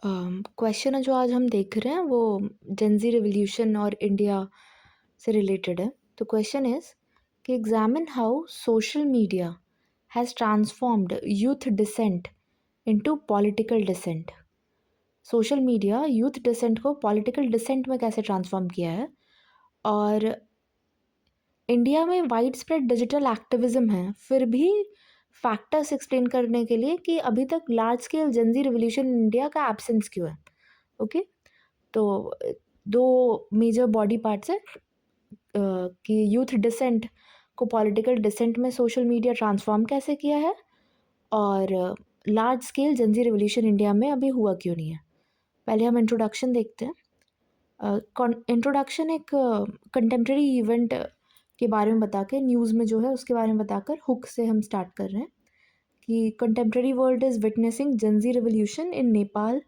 Question है जो आज हम देख रहे हैं वो जेंजी रिवॉल्यूशन और इंडिया से रिलेटेड है। तो क्वेश्चन इज कि examine how social media has transformed youth dissent into political dissent. Social media youth dissent को पॉलिटिकल डिसेंट में कैसे ट्रांसफॉर्म किया है। और इंडिया में वाइड स्प्रेड डिजिटल एक्टिविज्म है, फिर भी फैक्टर्स एक्सप्लेन करने के लिए कि अभी तक large scale Gen Z revolution in India का एब्सेंस क्यों है। ओके, तो दो मेजर बॉडी पार्ट्स है कि यूथ डिसेंट को पॉलिटिकल डिसेंट में सोशल मीडिया ट्रांसफॉर्म कैसे किया है, और large scale Gen Z revolution India में अभी हुआ क्यों नहीं है। पहले हम इंट्रोडक्शन देखते हैं। इंट्रोडक्शन एक कंटेम्प्रेरी इवेंट के बारे में बता के, न्यूज़ में जो है उसके बारे में बताकर हुक से हम स्टार्ट कर रहे हैं कि contemporary world is witnessing Gen Z revolution in Nepal,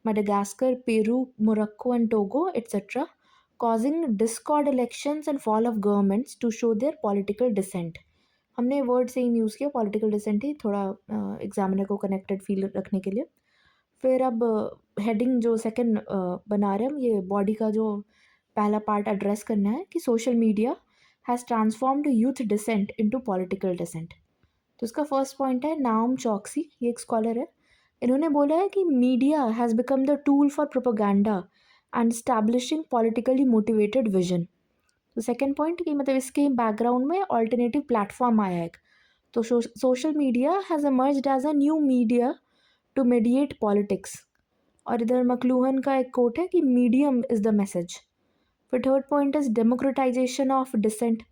Madagascar, Peru, Morocco, and Togo, etc., causing discord, elections, and fall of governments to show their political dissent. हमने वर्ड सेम यूज़ किया, पॉलिटिकल डिसेंट ही, थोड़ा examiner को connected feel रखने के लिए। फिर अब heading जो सेकंड बना रहे हैं हम, ये बॉडी का जो पहला पार्ट एड्रेस करना है कि social media has transformed youth dissent into political dissent. तो इसका फर्स्ट पॉइंट है नाम चौकसी, ये एक स्कॉलर है। इन्होंने बोला है कि media has become the tool for propaganda and establishing politically motivated vision. तो सेकंड पॉइंट कि मतलब इसके बैकग्राउंड में ऑल्टरनेटिव प्लेटफॉर्म आया है। तो social media has emerged as a new media to mediate politics. और इधर मकलूहन का एक कोट है कि मीडियम इज़ द मैसेज। फिर third point is democratization of dissent.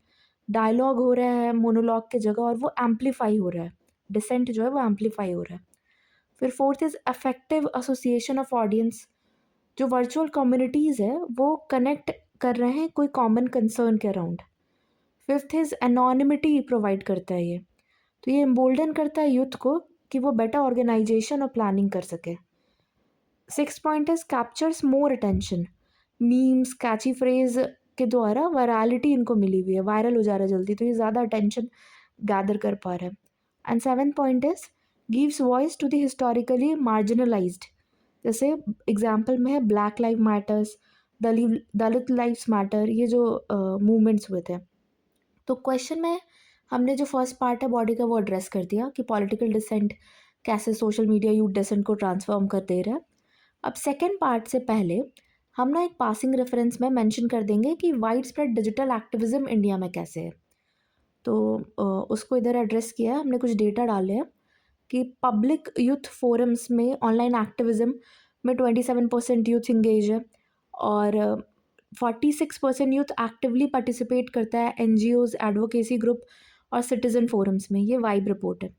Dialogue हो रहा है मोनोलॉग के जगह, और वो एम्पलीफाई हो रहा है। डिसेंट जो है वो एम्पलीफाई हो रहा है। फिर fourth is affective association of audience. जो वर्चुअल कम्युनिटीज़ है वो कनेक्ट कर रहे हैं कोई कॉमन कंसर्न के around. Fifth is anonymity provide करता है ये, तो ये एम्बोल्डन करता है यूथ को कि वो बेटर ऑर्गेनाइजेशन और प्लानिंग कर सके। Six point is captures more attention. Memes, catchy phrase के द्वारा वायरलिटी इनको मिली हुई है, वायरल हो जा रहा है जल्दी, तो ये ज़्यादा अटेंशन गैदर कर पा रहा है। And seven point is gives voice to the historically marginalized. जैसे एग्जाम्पल में है black live matters, Dalit lives matter, ये जो मूवमेंट्स हुए थे। तो क्वेश्चन में हमने जो फर्स्ट पार्ट है बॉडी का वो एड्रेस कर दिया कि पॉलिटिकल डिसेंट कैसे सोशल मीडिया यूथ डिसेंट को ट्रांसफॉर्म कर दे रहा है। अब सेकेंड पार्ट से पहले हम ना एक पासिंग रेफरेंस में मेंशन कर देंगे कि wide spread digital activism India में कैसे है। तो उसको इधर एड्रेस किया है, हमने कुछ डेटा डाले हैं कि पब्लिक यूथ फोरम्स में ऑनलाइन एक्टिविज्म में 27% यूथ इंगेज है, और 46% यूथ एक्टिवली पार्टिसिपेट करता है एनजीओज, एडवोकेसी ग्रुप और सिटीजन फोरम्स में। ये वाइब रिपोर्ट है।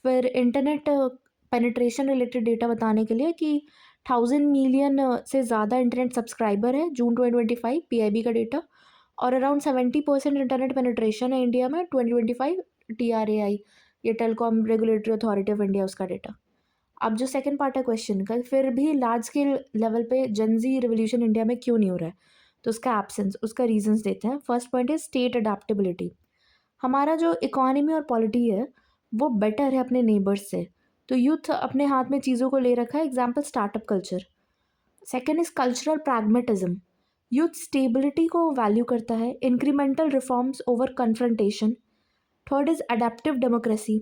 फिर इंटरनेट पेनिट्रेशन रिलेटेड डेटा बताने के लिए कि 1000 मिलियन से ज़्यादा इंटरनेट सब्सक्राइबर है जून 2025 पीआईबी का डेटा, और अराउंड 70% इंटरनेट पेनिट्रेशन है इंडिया में 2025 टीआरएआई, ये telecom regulatory authority of India, उसका डेटा। अब जो सेकंड पार्ट है क्वेश्चन का, फिर भी लार्ज स्केल लेवल पे जेंजी रिवोल्यूशन इंडिया में क्यों नहीं हो रहा है, तो उसका एब्सेंस, उसका रीजंस देते हैं। फर्स्ट पॉइंट है स्टेट अडेप्टेबिलिटी। हमारा जो इकोनॉमी और पॉलिटी है वो बेटर है अपने नेबर्स से, तो यूथ अपने हाथ में चीज़ों को ले रखा है, example startup culture. Second is cultural pragmatism. Youth stability को वैल्यू करता है, incremental reforms over confrontation. Third is adaptive democracy.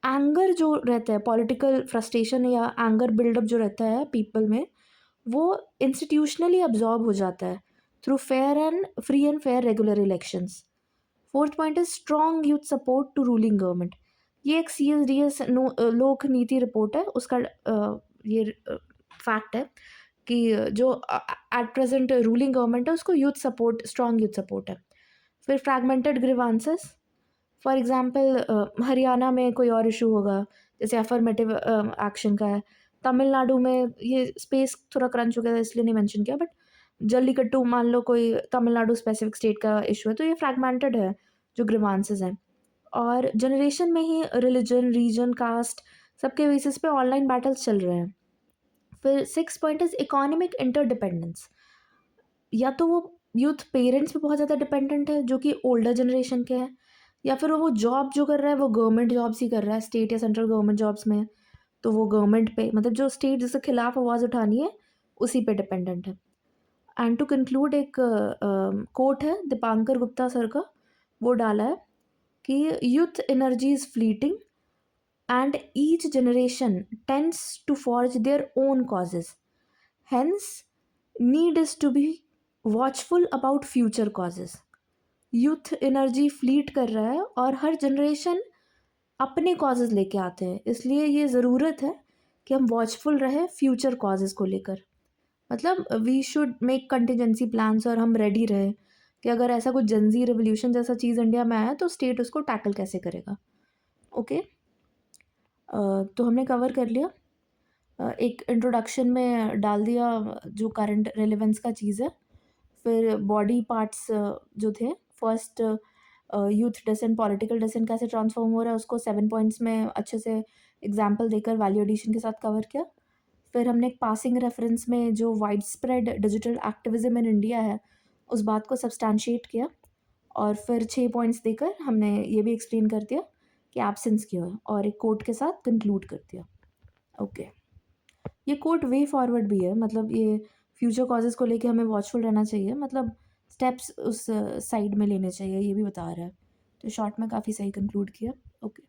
Anger जो रहता है, पॉलिटिकल फ्रस्ट्रेशन या एंगर बिल्डअप जो रहता है पीपल में, वो इंस्टीट्यूशनली अब्जॉर्ब हो जाता है through fair and free and fair regular elections. Fourth point is strong youth support to ruling government. ये एक CSDS लोक नीति रिपोर्ट है, उसका ये फैक्ट है कि जो एट प्रेजेंट रूलिंग गवर्नमेंट है उसको youth support, strong youth support है। फिर fragmented grievances, for example Haryana में कोई और इशू होगा, जैसे अफर्मेटिव एक्शन का है। तमिलनाडु में ये स्पेस थोड़ा क्रंच हो गया था इसलिए नहीं मेंशन किया, बट जल्लीकट्टू मान लो कोई तमिलनाडु स्पेसिफिक स्टेट का इशू है, तो ये फ्रैगमेंटेड है जो ग्रीवांसेस हैं। और जनरेशन में ही रिलीजन, रीजन, कास्ट, सबके बेसिस पे ऑनलाइन बैटल्स चल रहे हैं। फिर six point is economic interdependence. या तो वो यूथ पेरेंट्स पे बहुत ज़्यादा डिपेंडेंट है जो कि ओल्डर जनरेशन के हैं, या फिर वो जॉब जो कर रहा है वो गवर्नमेंट जॉब्स ही कर रहा है, स्टेट या सेंट्रल गवर्नमेंट जॉब्स में। तो वो गवर्नमेंट पे, मतलब जो स्टेट जिसके खिलाफ आवाज़ उठानी है उसी पे डिपेंडेंट है। एंड टू कंक्लूड एक कोट है दीपांकर गुप्ता सर का, वो डाला है कि youth energy is fleeting and each generation tends to forge their own causes. Hence, need is to be watchful about future causes. Youth energy fleet कर रहा है और हर जनरेशन अपने कॉजेज़ लेके आते हैं, इसलिए ये ज़रूरत है कि हम वॉचफुल रहें फ्यूचर कॉजेज़ को लेकर। मतलब we should make contingency plans और हम रेडी रहे कि अगर ऐसा कुछ जनजी रेवोल्यूशन जैसा चीज़ इंडिया में आया तो स्टेट उसको टैकल कैसे करेगा। ओके, तो हमने कवर कर लिया। एक इंट्रोडक्शन में डाल दिया जो करंट रेलेवेंस का चीज़ है। फिर बॉडी पार्ट्स जो थे, first youth dissent political dissent कैसे ट्रांसफॉर्म हो रहा है उसको 7 पॉइंट्स में अच्छे से एग्जाम्पल देकर वैल्यू एडिशन के साथ कवर किया। फिर हमने एक पासिंग रेफरेंस में जो wide spread digital activism in India है उस बात को सब्सटैंशिएट किया, और फिर 6 पॉइंट्स देकर हमने ये भी एक्सप्लेन कर दिया कि एब्सेंस क्यों है, और एक कोट के साथ कंक्लूड कर दिया। ओके, ये कोट वे फॉरवर्ड भी है, मतलब ये फ्यूचर कॉजेज़ को लेके हमें वॉचफुल रहना चाहिए, मतलब स्टेप्स उस साइड में लेने चाहिए, ये भी बता रहा है। तो शॉर्ट में काफ़ी सही कंक्लूड किया। ओके।